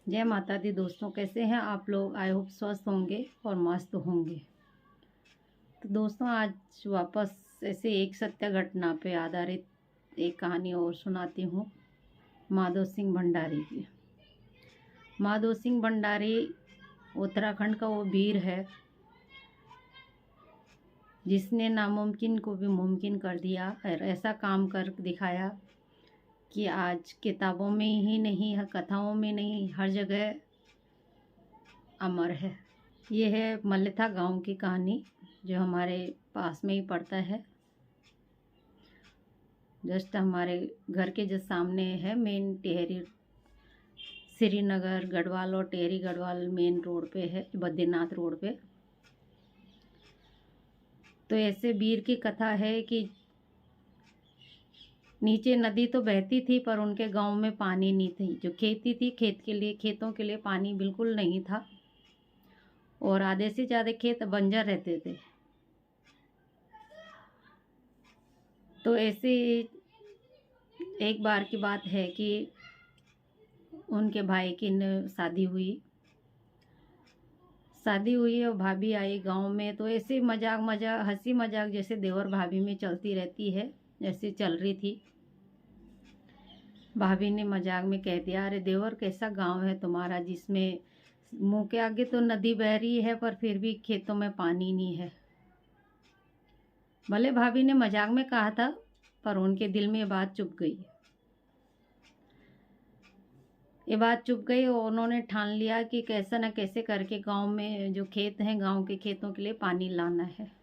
जय माता दी दोस्तों, कैसे हैं आप लोग। आई होप स्वस्थ होंगे और मस्त होंगे। तो दोस्तों, आज वापस ऐसे एक सत्य घटना पे आधारित एक कहानी और सुनाती हूँ, माधो सिंह भंडारी की। माधो सिंह भंडारी उत्तराखंड का वो वीर है जिसने नामुमकिन को भी मुमकिन कर दिया और ऐसा काम कर दिखाया कि आज किताबों में ही नहीं, कथाओं में नहीं, हर जगह अमर है। ये है मल्लेथा गांव की कहानी, जो हमारे पास में ही पड़ता है। जस्ट हमारे घर के जो सामने है, मेन टिहरी श्रीनगर गढ़वाल और टिहरी गढ़वाल मेन रोड पे है, बद्रीनाथ रोड पे। तो ऐसे वीर की कथा है कि नीचे नदी तो बहती थी पर उनके गांव में पानी नहीं थी। जो खेती थी, खेतों के लिए पानी बिल्कुल नहीं था और आधे से ज़्यादा खेत बंजर रहते थे। तो ऐसे एक बार की बात है कि उनके भाई की शादी हुई और भाभी आई गांव में। तो ऐसे मजाक हंसी मजाक जैसे देवर भाभी में चलती रहती है, जैसे चल रही थी। भाभी ने मजाक में कह दिया, अरे देवर, कैसा गांव है तुम्हारा जिसमें मुंह के आगे तो नदी बह रही है पर फिर भी खेतों में पानी नहीं है। भले भाभी ने मजाक में कहा था पर उनके दिल में ये बात चुभ गई। और उन्होंने ठान लिया कि कैसा न कैसे करके गांव में जो खेत हैं, गांव के खेतों के लिए पानी लाना है।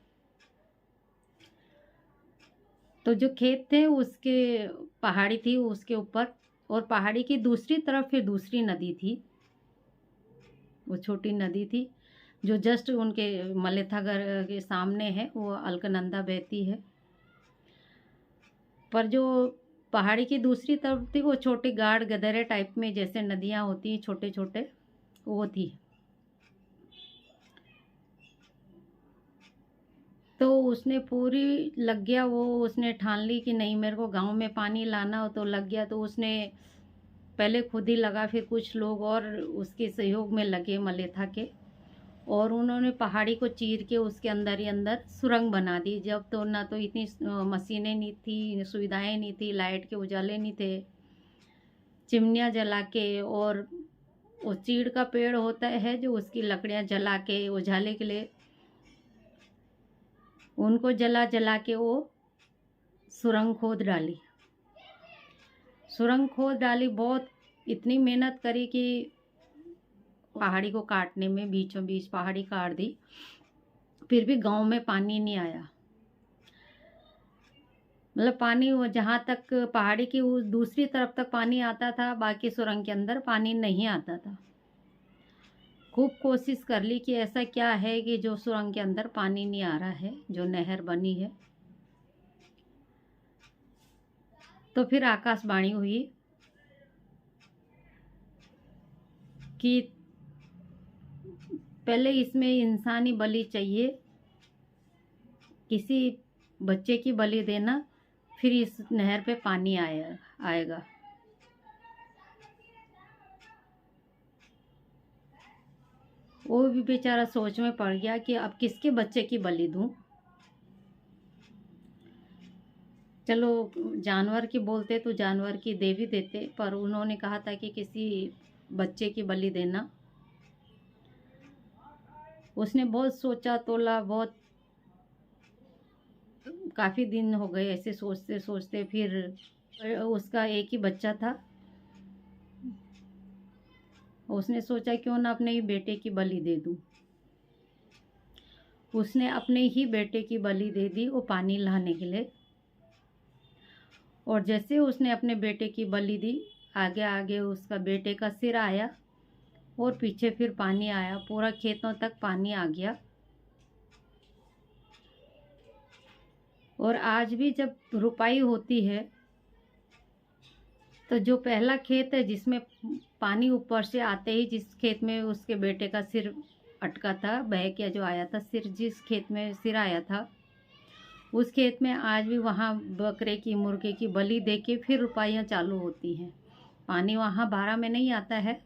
तो जो खेत थे उसके पहाड़ी थी उसके ऊपर, और पहाड़ी की दूसरी तरफ फिर दूसरी नदी थी। वो छोटी नदी थी जो जस्ट उनके मल्लेथा घर के सामने है, वो अलकनंदा बहती है। पर जो पहाड़ी की दूसरी तरफ थी वो छोटी गाढ़ गदरे टाइप में, जैसे नदियाँ होती हैं छोटे छोटे, वो थी। तो उसने पूरी लग गया, वो उसने ठान ली कि नहीं, मेरे को गांव में पानी लाना हो। तो लग गया। तो उसने पहले खुद ही लगा, फिर कुछ लोग और उसके सहयोग में लगे मल्लेथा के, और उन्होंने पहाड़ी को चीर के उसके अंदर ही अंदर सुरंग बना दी। जब तो ना तो इतनी मशीनें नहीं थी, सुविधाएं नहीं थी, लाइट के उजाले नहीं थे, चिमनियाँ जला के, और वो चीड़ का पेड़ होता है जो उसकी लकड़ियाँ जला के उजाले के लिए, उनको जला जला के वो सुरंग खोद डाली। बहुत इतनी मेहनत करी कि पहाड़ी को काटने में बीचों बीच पहाड़ी काट दी, फिर भी गांव में पानी नहीं आया। मतलब पानी वो जहाँ तक पहाड़ी की उस दूसरी तरफ तक पानी आता था, बाकी सुरंग के अंदर पानी नहीं आता था। खूब कोशिश कर ली कि ऐसा क्या है कि जो सुरंग के अंदर पानी नहीं आ रहा है, जो नहर बनी है। तो फिर आकाशवाणी हुई कि पहले इसमें इंसानी बलि चाहिए, किसी बच्चे की बलि देना, फिर इस नहर पे पानी आएगा। वो भी बेचारा सोच में पड़ गया कि अब किसके बच्चे की बलि दूं। चलो, जानवर की बोलते तो जानवर की दे भी देते, पर उन्होंने कहा था कि किसी बच्चे की बलि देना। उसने बहुत सोचा तोला, बहुत काफ़ी दिन हो गए ऐसे सोचते सोचते। फिर उसका एक ही बच्चा था। उसने सोचा क्यों ना अपने ही बेटे की बलि दे दूं। उसने अपने ही बेटे की बलि दे दी वो पानी लाने के लिए। और जैसे उसने अपने बेटे की बलि दी, आगे आगे उसका बेटे का सिर आया और पीछे फिर पानी आया, पूरा खेतों तक पानी आ गया। और आज भी जब रुपाई होती है तो जो पहला खेत है जिसमें पानी ऊपर से आते ही, जिस खेत में उसके बेटे का सिर अटका था, बह के जो आया था सिर, जिस खेत में सिर आया था, उस खेत में आज भी वहाँ बकरे की, मुर्गे की बलि दे के फिर रुपाइयाँ चालू होती हैं। पानी वहाँ 12 में नहीं आता है,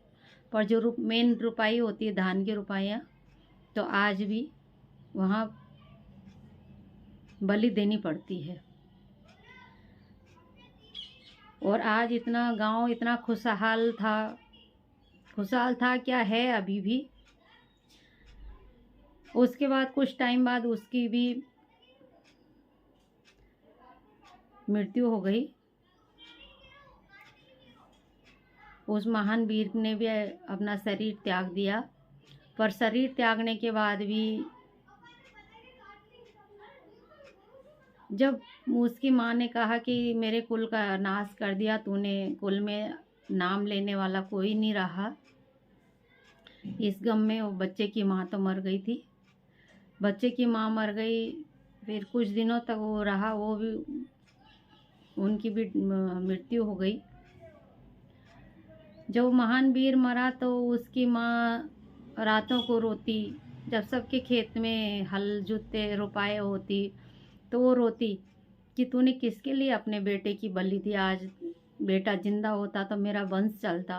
पर जो मेन रुपाई होती है धान की रुपाइयाँ, तो आज भी वहाँ बलि देनी पड़ती है। और आज इतना गांव इतना खुशहाल था क्या है अभी भी। उसके बाद कुछ टाइम बाद उसकी भी मृत्यु हो गई। उस महान वीर ने भी अपना शरीर त्याग दिया, पर शरीर त्यागने के बाद भी जब उसकी माँ ने कहा कि मेरे कुल का नाश कर दिया तूने, कुल में नाम लेने वाला कोई नहीं रहा, इस गम में वो बच्चे की माँ तो मर गई थी। बच्चे की माँ मर गई, फिर कुछ दिनों तक वो रहा, वो भी उनकी भी मृत्यु हो गई। जब महान वीर मरा तो उसकी माँ रातों को रोती, जब सबके खेत में हल जुते रुपाए होती तो वो रोती कि तूने किसके लिए अपने बेटे की बलि दी। आज बेटा जिंदा होता तो मेरा वंश चलता,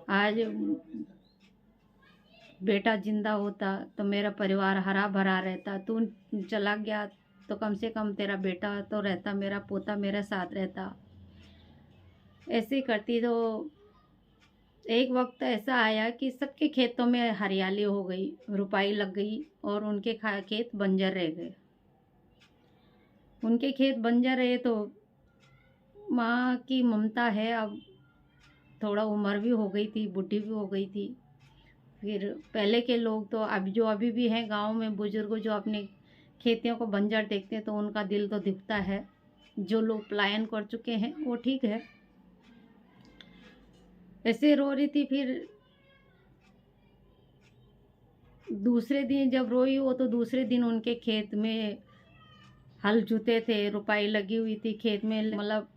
आज बेटा जिंदा होता तो मेरा परिवार हरा भरा रहता, तू चला गया तो कम से कम तेरा बेटा तो रहता, मेरा पोता मेरे साथ रहता। ऐसे करती तो एक वक्त ऐसा आया कि सबके खेतों में हरियाली हो गई, रुपाई लग गई और उनके खेत बंजर रह गए। उनके खेत बंजर रहे तो माँ की ममता है, अब थोड़ा उम्र भी हो गई थी, बुढ़ी भी हो गई थी। फिर पहले के लोग तो अभी भी हैं गांव में बुजुर्ग जो अपने खेतियों को बंजर देखते हैं तो उनका दिल तो दुखता है। जो लोग पलायन कर चुके हैं वो ठीक है। ऐसे रो रही थी। फिर दूसरे दिन जब रोई वो तो दूसरे दिन उनके खेत में हल जुते थे, रुपाई लगी हुई थी खेत में, मतलब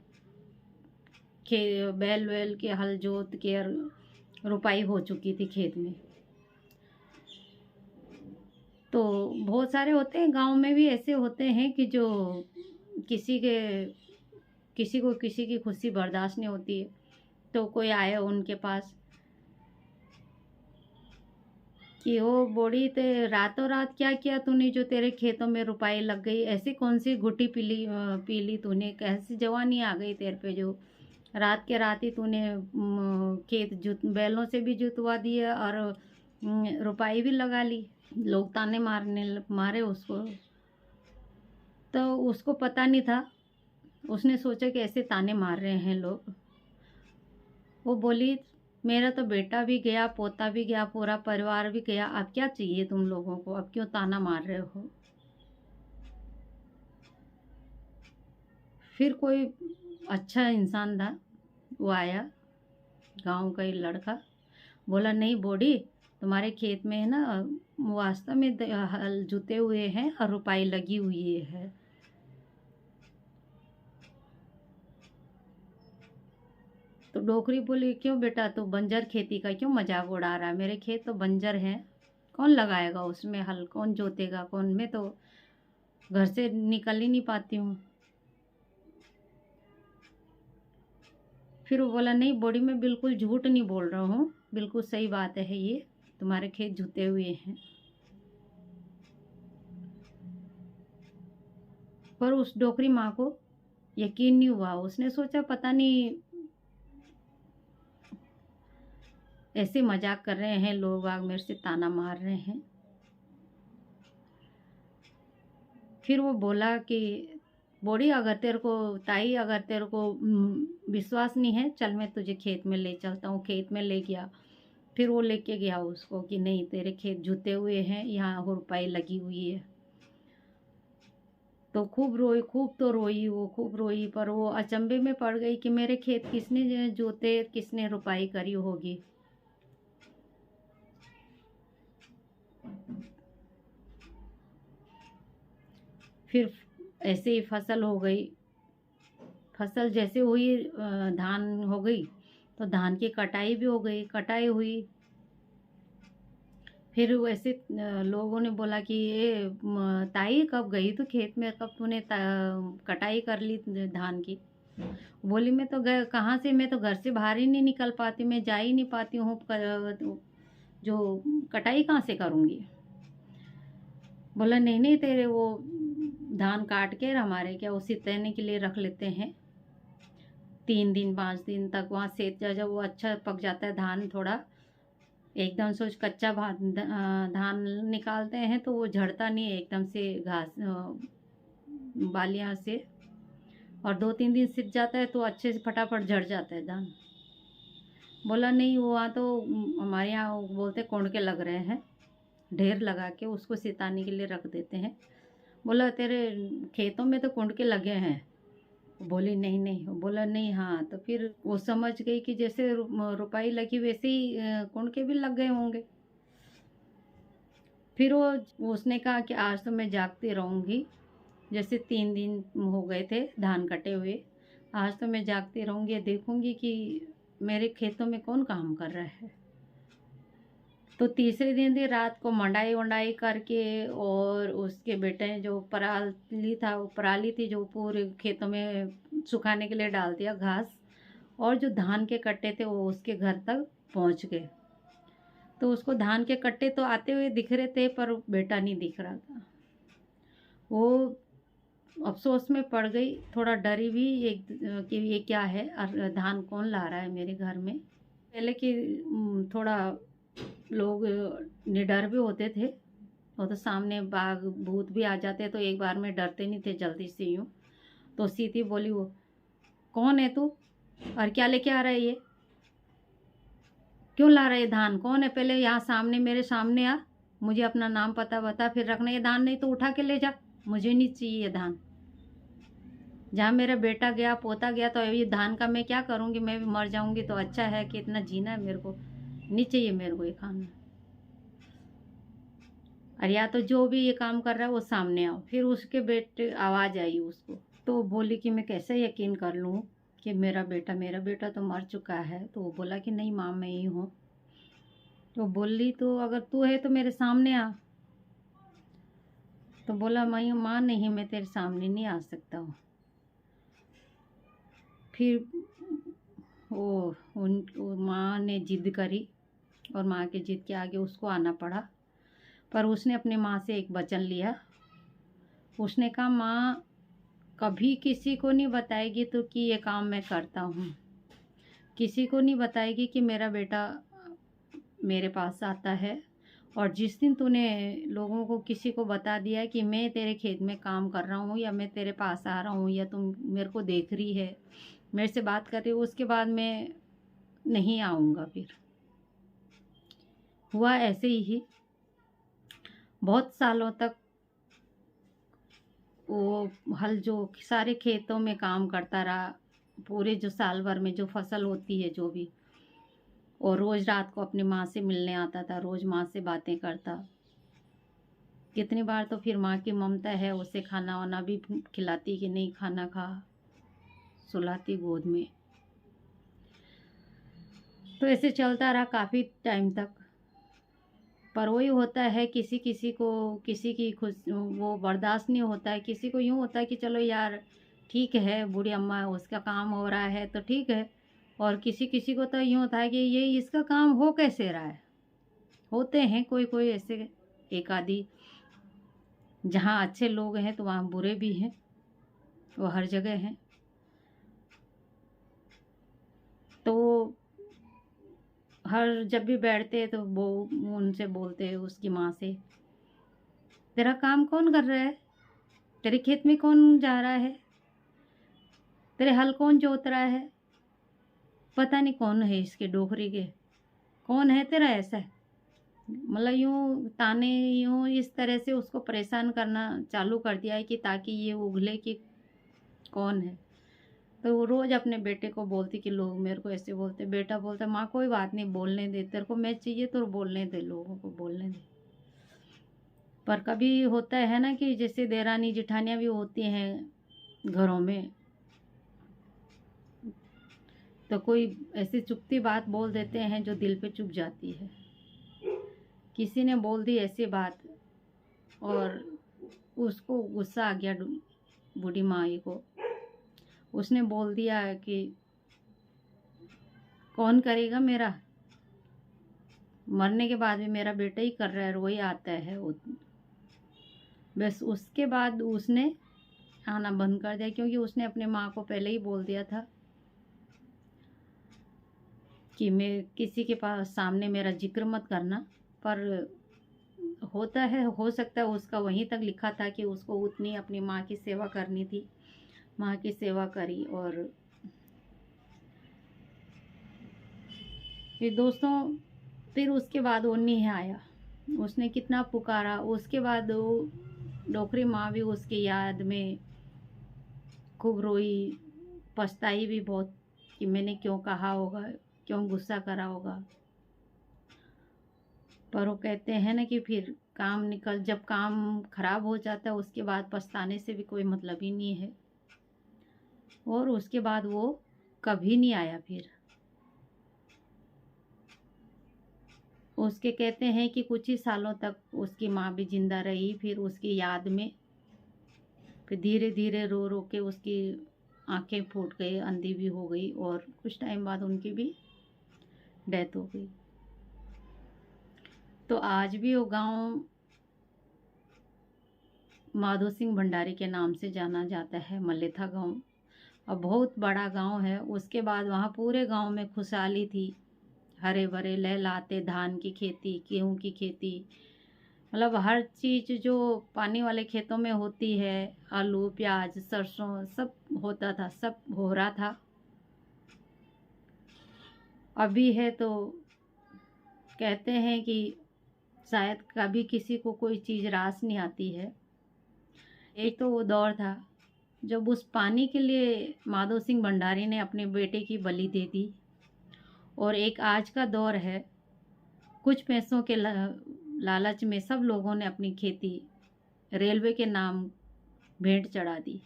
बैल वैल के हल जोत के रुपाई हो चुकी थी खेत में। तो बहुत सारे होते हैं गांव में भी, ऐसे होते हैं कि जो किसी को किसी की खुशी बर्दाश्त नहीं होती है तो कोई आए उनके पास कि वो बूढ़ी ते रातों रात क्या किया तूने जो तेरे खेतों में रुपाई लग गई, ऐसी कौन सी घुटी पीली तूने, कैसी जवानी आ गई तेरे पे जो रात के रात ही तूने खेत बैलों से भी जुतवा दिया और रुपाई भी लगा ली। लोग ताने मारे उसको, तो उसको पता नहीं था, उसने सोचा कि ऐसे ताने मार रहे हैं लोग। वो बोली मेरा तो बेटा भी गया, पोता भी गया, पूरा परिवार भी गया, अब क्या चाहिए तुम लोगों को, अब क्यों ताना मार रहे हो। फिर कोई अच्छा इंसान था, वो आया, गांव का ही लड़का, बोला नहीं बूढ़ी, तुम्हारे खेत में है ना वास्तव में हल जुते हुए हैं और रुपाई लगी हुई है। तो डोकरी बोली क्यों बेटा, तू बंजर खेती का क्यों मजाक उड़ा रहा है, मेरे खेत तो बंजर हैं, कौन लगाएगा उसमें हल, कौन जोतेगा कौन, मैं तो घर से निकल ही नहीं पाती हूँ। फिर वो बोला नहीं बूढ़ी, मैं बिल्कुल झूठ नहीं बोल रहा हूँ, बिल्कुल सही बात है, ये तुम्हारे खेत जुते हुए हैं। पर उस डोकरी माँ को यकीन नहीं हुआ, उसने सोचा पता नहीं ऐसे मजाक कर रहे हैं लोग, आग मेरे से ताना मार रहे हैं। फिर वो बोला कि बूढ़ी अगर तेरे को, ताई अगर तेरे को विश्वास नहीं है, चल मैं तुझे खेत में ले चलता हूँ। खेत में ले गया, फिर वो लेके गया उसको कि नहीं तेरे खेत जुते हुए हैं, यहाँ रुपाई लगी हुई है। तो खूब रोई, खूब तो रोई वो, खूब रोई, पर वो अचंभे में पड़ गई कि मेरे खेत किसने जोते, किसने रुपाई करी होगी। फिर ऐसे ही फसल हो गई, फसल जैसे हुई धान हो गई तो धान की कटाई भी हो गई, कटाई हुई। फिर वैसे लोगों ने बोला कि ये ताई कब गई तू खेत में, कब तूने कटाई कर ली धान की। बोली मैं तो घर कहाँ से, मैं तो घर से बाहर ही नहीं निकल पाती, मैं जा ही नहीं पाती हूँ, जो कटाई कहाँ से करूँगी। बोला नहीं नहीं, तेरे वो धान काट के हमारे क्या उसी तैरने के लिए रख लेते हैं, 3 दिन 5 दिन तक वहाँ सेक जा, जब वो अच्छा पक जाता है धान, थोड़ा एकदम से कच्चा धान निकालते हैं तो वो झड़ता नहीं है एकदम से घास बालियाँ से, और 2-3 दिन सिक जाता है तो अच्छे से फटाफट झड़ जाता है धान। बोला नहीं, वो वहाँ तो हमारे यहाँ वो बोलते कोंड के लग रहे हैं, ढेर लगा के उसको सिताने के लिए रख देते हैं। बोला तेरे खेतों में तो कोंड के लगे हैं। बोली नहीं नहीं, बोला नहीं, हाँ तो फिर वो समझ गई कि जैसे रुपाई लगी वैसे ही कुंड के भी लग गए होंगे। फिर उसने कहा कि आज तो मैं जागती रहूँगी, जैसे 3 दिन हो गए थे धान कटे हुए, आज तो मैं जागती रहूँगी, देखूँगी कि मेरे खेतों में कौन काम कर रहा है। तो तीसरे दिन भी रात को मंडाई वंडाई करके, और उसके बेटे जो पराली थी जो पूरे खेतों में सुखाने के लिए डाल दिया घास, और जो धान के कट्टे थे वो उसके घर तक पहुंच गए। तो उसको धान के कट्टे तो आते हुए दिख रहे थे पर बेटा नहीं दिख रहा था। वो अफसोस में पड़ गई, थोड़ा डरी भी एक कि ये क्या है, धान कौन ला रहा है मेरे घर में। पहले कि थोड़ा लोग निडर भी होते थे, वो तो सामने बाघ भूत भी आ जाते तो एक बार में डरते नहीं थे जल्दी से यूँ। तो सीधी बोली वो, कौन है तू और क्या लेके आ रहा है, ये क्यों ला रहा है धान, कौन है, पहले यहाँ सामने मेरे सामने आ, मुझे अपना नाम पता बता फिर रखना ये धान, नहीं तो उठा के ले जा, मुझे नहीं चाहिए ये धान। जहाँ मेरा बेटा गया पोता गया तो ये धान का मैं क्या करूँगी, मैं भी मर जाऊँगी तो अच्छा है कि इतना जीना है मेरे को, नहीं चाहिए मेरे को ये खाना। और या तो जो भी ये काम कर रहा है वो सामने आओ। फिर उसके बेटे आवाज़ आई उसको, तो बोली कि मैं कैसे यकीन कर लूँ कि मेरा बेटा तो मर चुका है। तो वो बोला कि नहीं माँ, मैं ही हूँ। तो बोली तो अगर तू है तो मेरे सामने आ। तो बोला मैं माँ नहीं, मैं तेरे सामने नहीं आ सकता हूँ। फिर वो माँ ने जिद करी और माँ के जिद के आगे उसको आना पड़ा। पर उसने अपनी माँ से एक वचन लिया, उसने कहा माँ कभी किसी को नहीं बताएगी तो कि ये काम मैं करता हूँ, किसी को नहीं बताएगी कि मेरा बेटा मेरे पास आता है। और जिस दिन तूने लोगों को किसी को बता दिया कि मैं तेरे खेत में काम कर रहा हूँ या मैं तेरे पास आ रहा हूँ या तुम मेरे को देख रही है, मेरे से बात कर रही हो, उसके बाद मैं नहीं आऊँगा। फिर हुआ ऐसे ही बहुत सालों तक वो हल जो सारे खेतों में काम करता रहा, पूरे जो साल भर में जो फसल होती है जो भी, और रोज़ रात को अपनी माँ से मिलने आता था, रोज़ माँ से बातें करता। कितनी बार तो फिर माँ की ममता है उसे खाना वाना भी खिलाती कि नहीं खाना खा, सुलाती गोद में। तो ऐसे चलता रहा काफ़ी टाइम तक। पर वही होता है किसी किसी को किसी की खुश वो बर्दाश्त नहीं होता है, किसी को यूँ होता है कि चलो यार ठीक है, बूढ़ी अम्मा उसका काम हो रहा है तो ठीक है, और किसी किसी को तो यूँ होता है कि ये इसका काम हो कैसे रहा है। होते हैं कोई कोई ऐसे एक आधी, जहाँ अच्छे लोग हैं तो वहाँ बुरे भी हैं, वो हर जगह हैं। तो हर जब भी बैठते तो वो उनसे बोलते उसकी माँ से, तेरा काम कौन कर रहा है, तेरे खेत में कौन जा रहा है, तेरे हल कौन जोत रहा है, पता नहीं कौन है इसके डोकरी के, कौन है तेरा ऐसा। मतलब यूँ ताने, यूँ इस तरह से उसको परेशान करना चालू कर दिया है कि ताकि ये उगले कि कौन है। तो वो रोज़ अपने बेटे को बोलती कि लोग मेरे को ऐसे बोलते। बेटा बोलता माँ कोई बात नहीं, बोलने दे, तेरे को मैं चाहिए तो बोलने दे, लोगों को बोलने दे। पर कभी होता है ना कि जैसे देरानी जिठानियाँ भी होती हैं घरों में, तो कोई ऐसी चुभती बात बोल देते हैं जो दिल पे चुभ जाती है। किसी ने बोल दी ऐसी बात और उसको गुस्सा आ गया बूढ़ी माँ को, उसने बोल दिया कि कौन करेगा, मेरा मरने के बाद भी मेरा बेटा ही कर रहा है, वही आता है वो। बस उसके बाद उसने आना बंद कर दिया, क्योंकि उसने अपने माँ को पहले ही बोल दिया था कि मैं किसी के पास सामने मेरा जिक्र मत करना। पर होता है, हो सकता है उसका वहीं तक लिखा था कि उसको उतनी अपनी माँ की सेवा करनी थी। माँ की सेवा करी। और फिर दोस्तों, फिर उसके बाद वो नहीं आया। उसने कितना पुकारा, उसके बाद वो डोकरी माँ भी उसकी याद में खूब रोई, पछताई भी बहुत कि मैंने क्यों कहा होगा, क्यों गुस्सा करा होगा। पर वो कहते हैं ना कि फिर जब काम खराब हो जाता है उसके बाद पछताने से भी कोई मतलब ही नहीं है। और उसके बाद वो कभी नहीं आया। फिर उसके कहते हैं कि कुछ ही सालों तक उसकी माँ भी जिंदा रही, फिर उसकी याद में फिर धीरे धीरे रो रो के उसकी आंखें फूट गई, अंधी भी हो गई, और कुछ टाइम बाद उनकी भी डेथ हो गई। तो आज भी वो गांव माधो सिंह भंडारी के नाम से जाना जाता है, मलेथा गांव। और बहुत बड़ा गांव है। उसके बाद वहाँ पूरे गांव में खुशहाली थी, हरे भरे लहलाते, धान की खेती, गेहूं की खेती, मतलब हर चीज़ जो पानी वाले खेतों में होती है, आलू प्याज सरसों सब होता था, सब हो रहा था। अभी है तो कहते हैं कि शायद कभी किसी को कोई चीज़ रास नहीं आती है। एक तो वो दौर था जब उस पानी के लिए माधो सिंह भंडारी ने अपने बेटे की बलि दे दी। और एक आज का दौर है, कुछ पैसों के लालच में सब लोगों ने अपनी खेती रेलवे के नाम भेंट चढ़ा दी।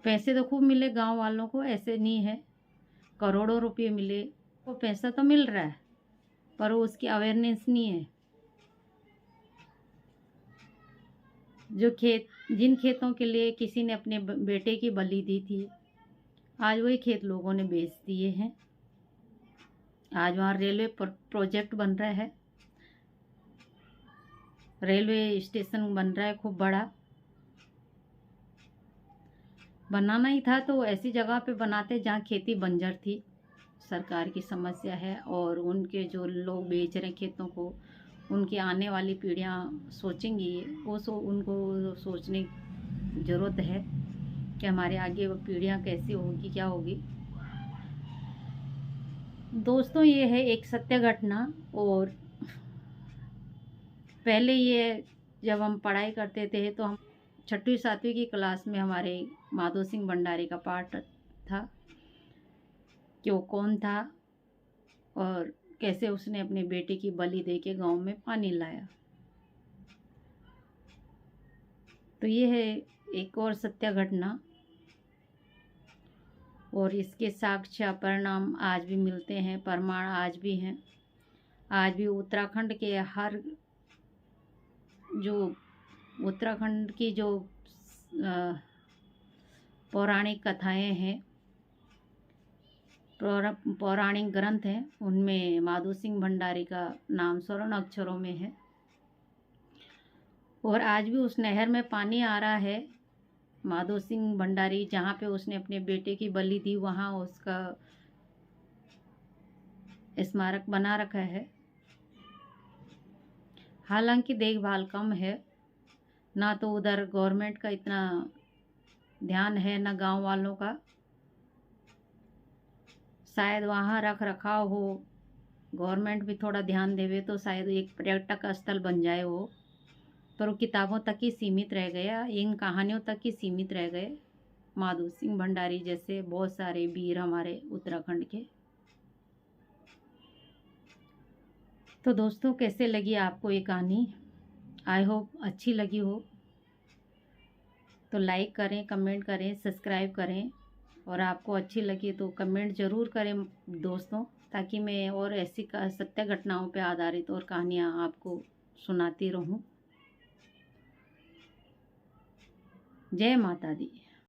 पैसे तो खूब मिले गांव वालों को, ऐसे नहीं है, करोड़ों रुपए मिले। वो पैसा तो मिल रहा है पर वो उसकी अवेयरनेस नहीं है। जिन खेतों के लिए किसी ने अपने बेटे की बलि दी थी, आज वही खेत लोगों ने बेच दिए हैं। आज वहाँ रेलवे प्रोजेक्ट बन रहा है, रेलवे स्टेशन बन रहा है खूब बड़ा। बनाना ही था तो ऐसी जगह पे बनाते जहाँ खेती बंजर थी। सरकार की समस्या है, और उनके जो लोग बेच रहे खेतों को, उनकी आने वाली पीढ़ियाँ सोचेंगी, उनको सोचने की ज़रूरत है कि हमारे आगे वो पीढ़ियाँ कैसी होगी, क्या होगी। दोस्तों, ये है एक सत्य घटना। और पहले ये जब हम पढ़ाई करते थे तो हम 6वीं 7वीं की क्लास में हमारे माधो सिंह भंडारी का पाठ था कि वो कौन था और कैसे उसने अपने बेटे की बलि दे के गाँव में पानी लाया। तो ये है एक और सत्य घटना। और इसके साक्ष्य परिणाम आज भी मिलते हैं, प्रमाण आज भी हैं। आज भी उत्तराखंड के उत्तराखंड की जो पौराणिक कथाएं हैं, पौराणिक ग्रंथ हैं, उनमें माधो सिंह भंडारी का नाम स्वर्ण अक्षरों में है। और आज भी उस नहर में पानी आ रहा है। माधो सिंह भंडारी जहाँ पे उसने अपने बेटे की बलि दी, वहाँ उसका स्मारक बना रखा है। हालांकि देखभाल कम है, ना तो उधर गवर्नमेंट का इतना ध्यान है, ना गांव वालों का। शायद वहाँ रख रखाव हो, गवर्नमेंट भी थोड़ा ध्यान देवे तो शायद एक पर्यटक स्थल बन जाए वो। पर वो किताबों तक ही सीमित रह गया, इन कहानियों तक ही सीमित रह गए। माधो सिंह भंडारी जैसे बहुत सारे वीर हमारे उत्तराखंड के। तो दोस्तों, कैसे लगी आपको ये कहानी? आई होप अच्छी लगी हो। तो लाइक करें, कमेंट करें, सब्सक्राइब करें। और आपको अच्छी लगी तो कमेंट ज़रूर करें दोस्तों, ताकि मैं और ऐसी सत्य घटनाओं पर आधारित और कहानियाँ आपको सुनाती रहूं। जय माता दी।